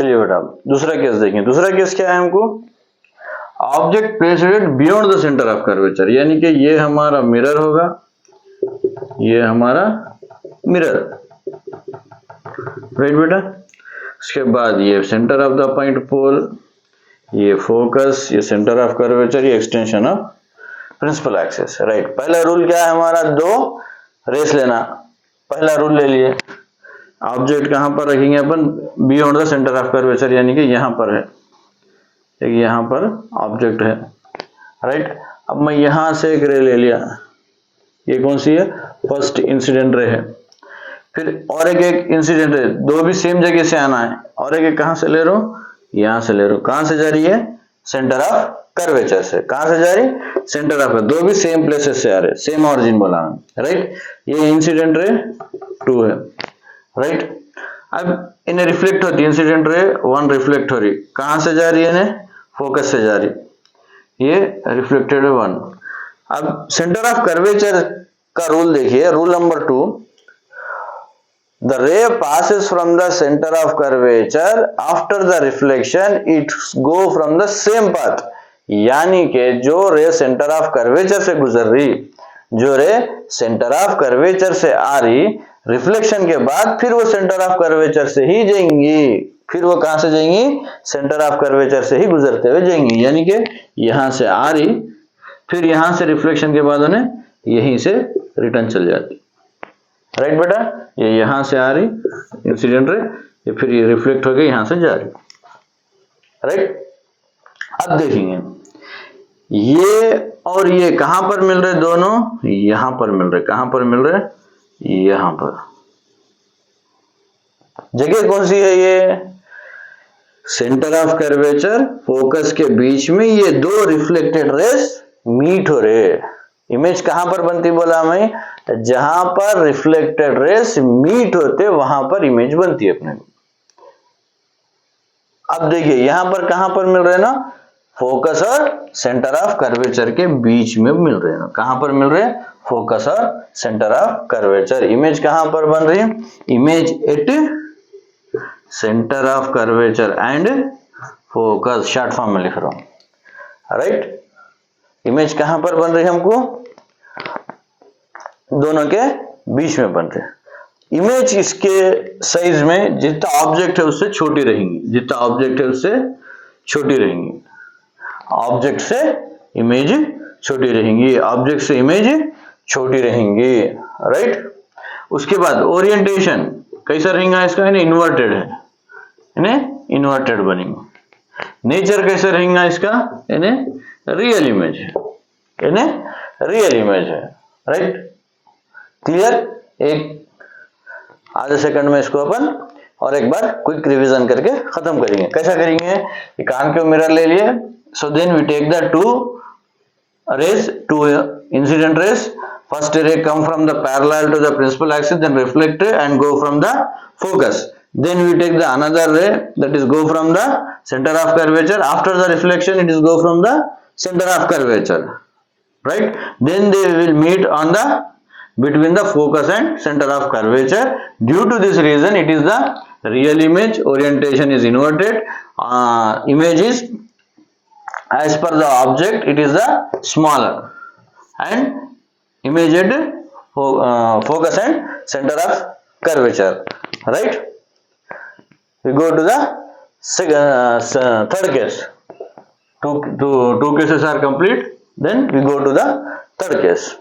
चलिए बेटा दूसरा केस देखें। दूसरा केस क्या है हमको, object placed beyond the centre of curvature, यानी कि ये हमारा मिरर होगा, ये हमारा मिरर, राइट बेटा। उसके बाद ये centre of the point pole, ये फोकस, ये सेंटर ऑफ कर्वेचर, ये extension of principal axis, right. पहला रूल क्या है हमारा, दो रेस लेना, पहला रूल ले लिए। ऑब्जेक्ट कहां पर रखेंगे अपन, beyond the centre of curvature, यानी कि यहां पर है, एक यहां पर ऑब्जेक्ट है, राइट। अब मैं यहां से एक रे ले लिया, ये कौन सी है, फर्स्ट इंसिडेंट रे है। फिर और एक इंसिडेंट रे, दो भी सेम जगह से आना है, और एक कहां से ले रहा हूं, यहां से ले रहा हूं। कहां से जा रही है, सेंटर ऑफ कर्वेचर से। कहां से जा रही, सेंटर ऑफ, दो भी सेम प्लेसेस से आ रहे, सेम ऑरिजिन बोला, राइट। ये इंसिडेंट रे 2 है, राइट। अब इन्हें रिफ्लेक्ट होती है, इंसिडेंट रे 1 रिफ्लेक्ट हो रही, कहां से जा रही है, इन्हें फोकस से जा रही, ये रिफ्लेक्टेड 1। अब सेंटर ऑफ कर्वेचर का रूल देखिए, rule number 2, the ray passes from the center of curvature after the reflection it go from the same path, यानी कि जो रे सेंटर ऑफ कर्वेचर से गुजर रही, जो रे सेंटर ऑफ कर्वेचर से आ रही, रिफ्लेक्शन के बाद फिर वो सेंटर ऑफ कर्वेचर से ही जाएंगी, फिर वो कहां से जाएंगी, सेंटर ऑफ कर्वेचर से ही गुजरते हुए जाएंगी, यानी कि यहां से आ रही, फिर यहां से रिफ्लेक्शन के बाद उन्हें यहीं से रिटर्न चल जाती, राइट बेटा। ये यहां से आ रही इंसिडेंट रे, ये फिर ये रिफ्लेक्ट होकर यहां से जा रही, राइट। अब देखेंगे ये और ये कहां पर मिल रहे, दोनों यहां पर मिल रहे, कहां पर मिल रहे, यहां पर। जगह कौन सी है, ये सेंटर ऑफ कर्वेचर फोकस के बीच में ये दो रिफ्लेक्टेड रेस मीट हो रहे। इमेज कहां पर बनती बोला मैं, जहां पर रिफ्लेक्टेड रेस मीट होते वहां पर इमेज बनती है अपने को। अब देखिए यहां पर कहां पर मिल रहे हैं ना, फोकस और सेंटर ऑफ कर्वेचर के बीच में मिल रहे हैं, कहां पर मिल रहे हैं, फोकस और सेंटर ऑफ कर्वेचर। इमेज कहां पर बन रही है, image at centre of curvature and focus, short form में लिख रहा हूं, राइट। इमेज कहां पर बन रही है, हमको दोनों के बीच में बन रहे हैं। इमेज इसके साइज में जितना ऑब्जेक्ट है उससे छोटी रहेंगी, जितना ऑब्जेक्ट है उससे छोटी रहेंगी, ऑब्जेक्ट से इमेज छोटी रहेंगी, ऑब्जेक्ट से इमेज छोटी रहेंगी, राइट। उसके बाद ओरिएंटेशन कैसा रहेगा इसका, इन्हें इन्वर्टेड है, इन्हें इन्वर्टेड बनेंगे। नेचर कैसा रहेगा इसका, इन्हें रियल इमेज है, इन्हें रियल इमेज है, राइट। क्लियर। एक आधे सेकंड में इसको अपन और एक बार क्विक रिवीजन करके खत्म करेंगे। कैसा करेंगे, कान के मिरर ले लिए, so then we take the two rays, two incident rays. First ray come from the parallel to the principal axis, then reflect and go from the focus. Then we take the another ray that is go from the center of curvature. After the reflection, it is go from the center of curvature, right? Then they will meet on the between the focus and center of curvature. Due to this reason, it is the real image. Orientation is inverted. Image is as per the object, it is the smaller, and image at focus and center of curvature, right. We go to the third case. Two cases are complete. Then we go to the third case.